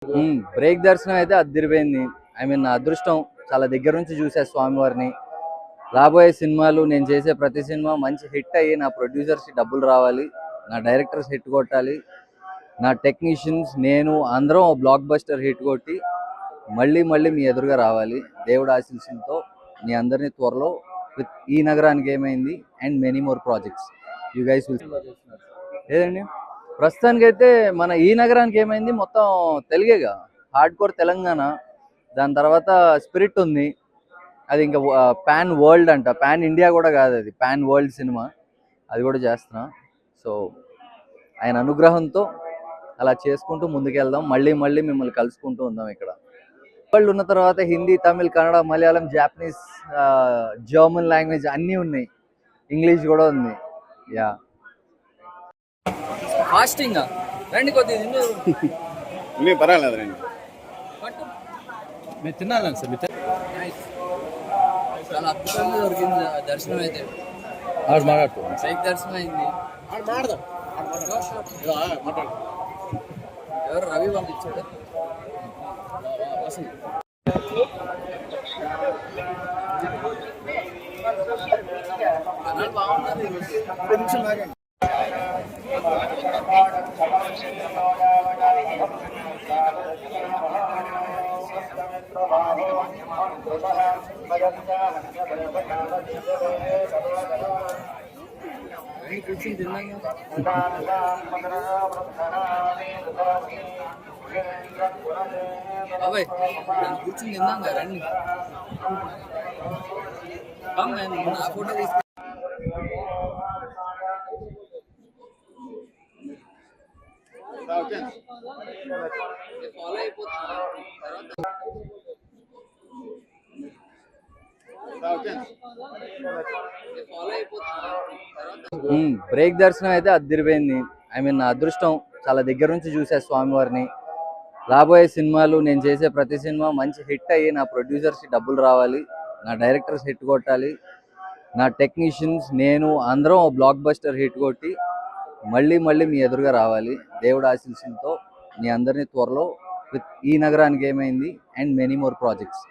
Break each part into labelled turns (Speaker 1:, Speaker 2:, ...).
Speaker 1: Break దర్శనం అయితే అద్దిరిపోయింది. నా అదృష్టం చాలా దగ్గర నుంచి చూసా స్వామివారిని. రాబోయే సినిమాలు నేను చేసే ప్రతి సినిమా మంచి హిట్ అయ్యి నా ప్రొడ్యూసర్స్కి డబ్బులు రావాలి, నా డైరెక్టర్స్ హిట్ కొట్టాలి, నా టెక్నీషియన్స్ నేను అందరం బ్లాక్ బస్టర్ హిట్ కొట్టి మళ్ళీ మళ్ళీ మీ ఎదురుగా రావాలి. దేవుడు ఆశీస్సులతో మీ అందరినీ త్వరలో విత్ ఈ నగరానికి ఏమైంది and many more projects you guys will. లేదండి, ప్రస్తుతానికైతే మన ఈ నగరానికి ఏమైంది మొత్తం తెలుగేగా, హార్డ్ కోర్ తెలంగాణ. దాని తర్వాత స్పిరిట్ ఉంది, అది ఇంకా పాన్ వరల్డ్ అంట, పాన్ ఇండియా కూడా కాదు, అది పాన్ వరల్డ్ సినిమా. అది కూడా చేస్తున్నా. సో ఆయన అనుగ్రహంతో అలా చేసుకుంటూ ముందుకెళ్దాం, మళ్ళీ మళ్ళీ మిమ్మల్ని కలుసుకుంటూ ఉందాం. ఇక్కడ వరల్డ్ ఉన్న తర్వాత Hindi, Tamil, Kannada, Malayalam, Japanese, German language అన్నీ ఉన్నాయి, ఇంగ్లీష్ కూడా ఉంది. యా ఫాస్టింగ్ రండి, కొద్దిగా
Speaker 2: పర్వాలేదు రండి.
Speaker 1: మీరు తినాలని సార్, చాలా అద్భుతంగా దొరికింది దర్శనం అయితే. బ్రేక్ దర్శనం అయింది. ఎవరు రవి పంపించాడు. బాగున్నారు. కూర్చుని తిన్నాను. బాబాయ్ కూర్చుని తిన్నాం కదా, రండి. ఆ ఫోటో తీసుకు. ఫాలో అయిపోతున్నా. బ్రేక్ దర్శనం అయితే అద్దిరిపోయింది. నా అదృష్టం చాలా దగ్గర నుంచి చూసా స్వామివారిని. రాబోయే సినిమాలు నేను చేసే ప్రతి సినిమా మంచి హిట్ అయ్యి నా ప్రొడ్యూసర్స్కి డబ్బులు రావాలి, నా డైరెక్టర్స్ హిట్ కొట్టాలి, నా టెక్నీషియన్స్ నేను అందరం బ్లాక్ బస్టర్ హిట్ కొట్టి మళ్ళీ మళ్ళీ మీ ఎదురుగా రావాలి. దేవుడు ఆశీస్సులతో మీ అందరినీ త్వరలో విత్ ఈ నగరానికి ఏమైంది and many more projects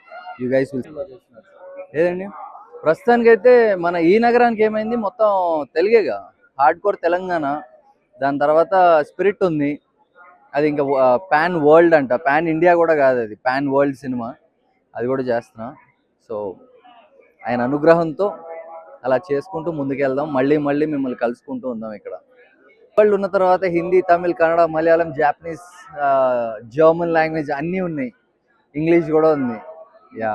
Speaker 1: you guys will. లేదండి, ప్రస్తుతానికైతే మన ఈ నగరానికి ఏమైంది మొత్తం తెలుగేగా, హార్డ్ కోర్ తెలంగాణ. దాని తర్వాత స్పిరిట్ ఉంది, అది ఇంకా పాన్ వరల్డ్ అంట, పాన్ ఇండియా కూడా కాదు, అది పాన్ వరల్డ్ సినిమా. అది కూడా చేస్తున్నా. సో ఆయన అనుగ్రహంతో అలా చేసుకుంటూ ముందుకెళ్దాం, మళ్ళీ మళ్ళీ మిమ్మల్ని కలుసుకుంటూ ఉందాం. ఇక్కడ వరల్డ్ ఉన్న తర్వాత Hindi, Tamil, Kannada, Malayalam, Japanese, German language అన్నీ ఉన్నాయి, ఇంగ్లీష్ కూడా ఉంది. యా